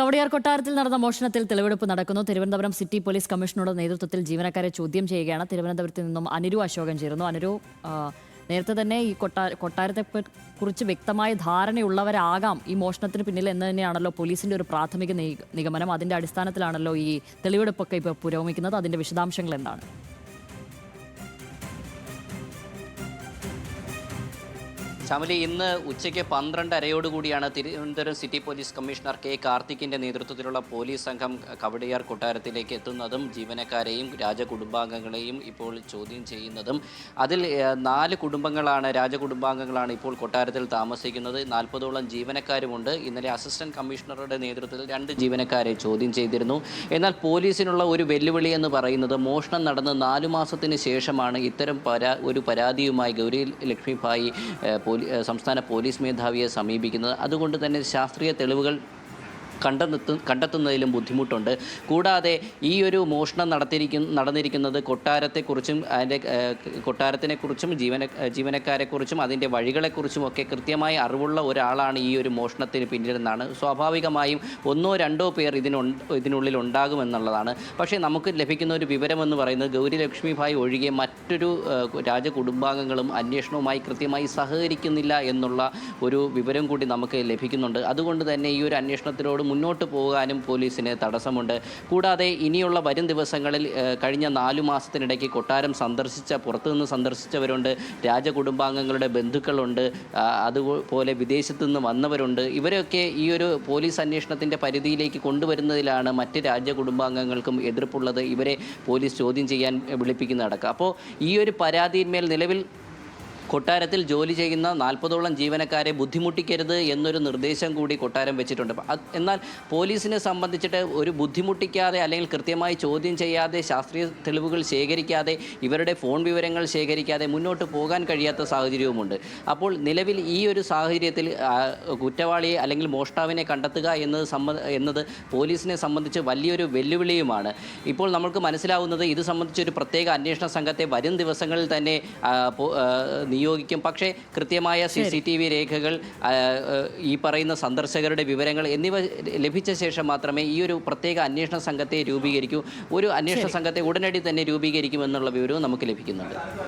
കവടിയാർ കൊട്ടാരത്തിൽ നടന്ന മോഷണത്തിൽ തെളിവെടുപ്പ് നടക്കുന്നു. തിരുവനന്തപുരം സിറ്റി പോലീസ് കമ്മീഷണറുടെ നേതൃത്വത്തിൽ ജീവനക്കാരെ ചോദ്യം ചെയ്യുകയാണ്. തിരുവനന്തപുരത്ത് നിന്നും അനുരു അശോകൻ ചേരുന്നു. അനുരു, നേരത്തെ തന്നെ ഈ കൊട്ടാരത്തെ കുറിച്ച് വ്യക്തമായ ധാരണയുള്ളവരാകാം ഈ മോഷണത്തിന് പിന്നിൽ എന്ന് തന്നെയാണല്ലോ പോലീസിന്റെ ഒരു പ്രാഥമിക നിഗമനം. അതിന്റെ അടിസ്ഥാനത്തിലാണല്ലോ ഈ തെളിവെടുപ്പൊക്കെ ഇപ്പോൾ പുരോഗമിക്കുന്നത്. അതിന്റെ വിശദാംശങ്ങൾ എന്താണ്? ശ്യാമലി, ഇന്ന് ഉച്ചയ്ക്ക് 12:30 Thiruvananthapuram city police commissioner K കാർത്തിക്കിൻ്റെ നേതൃത്വത്തിലുള്ള പോലീസ് സംഘം കവടിയാർ കൊട്ടാരത്തിലേക്ക് എത്തുന്നതും ജീവനക്കാരെയും രാജകുടുംബാംഗങ്ങളെയും ഇപ്പോൾ ചോദ്യം ചെയ്യുന്നതും. അതിൽ 4 രാജകുടുംബാംഗങ്ങളാണ് ഇപ്പോൾ കൊട്ടാരത്തിൽ താമസിക്കുന്നത്. 40ഓളം ജീവനക്കാരുമുണ്ട്. ഇന്നലെ അസിസ്റ്റന്റ് കമ്മീഷണറുടെ നേതൃത്വത്തിൽ 2 ജീവനക്കാരെ ചോദ്യം ചെയ്തിരുന്നു. എന്നാൽ പോലീസിനുള്ള ഒരു വെല്ലുവിളി എന്ന് പറയുന്നത് മോഷണം നടന്ന് 4 മാസത്തിന് ശേഷമാണ് ഇത്തരം ഒരു പരാതിയുമായി ഗൗരി ലക്ഷ്മി ഭായി സംസ്ഥാന പോലീസ് മേധാവിയെ സമീപിക്കുന്നത്. അതുകൊണ്ട് തന്നെ ശാസ്ത്രീയ തെളിവുകൾ കണ്ടെത്തുന്നതിലും ബുദ്ധിമുട്ടുണ്ട്. കൂടാതെ ഈ ഒരു മോഷണം നടന്നിരിക്കുന്നത് കൊട്ടാരത്തെക്കുറിച്ചും കൊട്ടാരത്തിനെക്കുറിച്ചും ജീവനക്കാരെക്കുറിച്ചും അതിൻ്റെ വഴികളെക്കുറിച്ചും ഒക്കെ കൃത്യമായി അറിവുള്ള ഒരാളാണ് ഈ ഒരു മോഷണത്തിന് പിന്നിലെന്നാണ്. സ്വാഭാവികമായും 1-2 പേർ ഇതിനുള്ളിൽ ഉണ്ടാകുമെന്നുള്ളതാണ്. പക്ഷേ നമുക്ക് ലഭിക്കുന്ന ഒരു വിവരമെന്ന് പറയുന്നത് ഗൗരി ലക്ഷ്മി ഭായ് ഒഴികെ മറ്റൊരു രാജകുടുംബാംഗങ്ങളും അന്വേഷണവുമായി കൃത്യമായി സഹകരിക്കുന്നില്ല എന്നുള്ള ഒരു വിവരം കൂടി നമുക്ക് ലഭിക്കുന്നുണ്ട്. അതുകൊണ്ട് തന്നെ ഈ ഒരു അന്വേഷണത്തിനോട് മുന്നോട്ട് പോകാനും പോലീസിന് തടസ്സമുണ്ട്. കൂടാതെ ഇനിയുള്ള വരും ദിവസങ്ങളിൽ കഴിഞ്ഞ 4 മാസത്തിനിടയ്ക്ക് കൊട്ടാരം പുറത്തുനിന്ന് സന്ദർശിച്ചവരുണ്ട്, രാജകുടുംബാംഗങ്ങളുടെ ബന്ധുക്കളുണ്ട്, അതുപോലെ വിദേശത്തു നിന്ന് വന്നവരുണ്ട്. ഇവരൊക്കെ ഈ ഒരു പോലീസ് അന്വേഷണത്തിൻ്റെ പരിധിയിലേക്ക് കൊണ്ടുവരുന്നതിലാണ് മറ്റ് രാജകുടുംബാംഗങ്ങൾക്കും എതിർപ്പുള്ളത്. ഇവരെ പോലീസ് ചോദ്യം ചെയ്യാൻ വിളിപ്പിക്കുന്നതടക്കം. അപ്പോൾ ഈ ഒരു പരാതിയിന്മേൽ നിലവിൽ കൊട്ടാരത്തിൽ ജോലി ചെയ്യുന്ന 40ഓളം ജീവനക്കാരെ ബുദ്ധിമുട്ടിക്കരുത് എന്നൊരു നിർദ്ദേശം കൂടി കൊട്ടാരം വെച്ചിട്ടുണ്ട്. എന്നാൽ പോലീസിനെ സംബന്ധിച്ചിട്ട് ഒരു ബുദ്ധിമുട്ടിക്കാതെ അല്ലെങ്കിൽ കൃത്യമായി ചോദ്യം ചെയ്യാതെ ശാസ്ത്രീയ തെളിവുകൾ ശേഖരിക്കാതെ ഇവരുടെ ഫോൺ വിവരങ്ങൾ ശേഖരിക്കാതെ മുന്നോട്ട് പോകാൻ കഴിയാത്ത സാഹചര്യവുമുണ്ട്. അപ്പോൾ നിലവിൽ ഈ ഒരു സാഹചര്യത്തിൽ കുറ്റവാളിയെ അല്ലെങ്കിൽ മോഷ്ടാവിനെ കണ്ടെത്തുക എന്നത് പോലീസിനെ സംബന്ധിച്ച് വലിയൊരു വെല്ലുവിളിയുമാണ്. ഇപ്പോൾ നമുക്ക് മനസ്സിലാവുന്നത് ഇത് സംബന്ധിച്ചൊരു പ്രത്യേക അന്വേഷണ സംഘത്തെ വരും ദിവസങ്ങളിൽ തന്നെ നിയോഗിക്കും. പക്ഷേ കൃത്യമായ CCTV രേഖകൾ, ഈ പറയുന്ന സന്ദർശകരുടെ വിവരങ്ങൾ എന്നിവ ലഭിച്ച ശേഷം മാത്രമേ ഈ ഒരു പ്രത്യേക അന്വേഷണ സംഘത്തെ രൂപീകരിക്കൂ. ഒരു അന്വേഷണ സംഘത്തെ ഉടനടി തന്നെ രൂപീകരിക്കുമെന്നുള്ള വിവരവും നമുക്ക് ലഭിക്കുന്നുണ്ട്.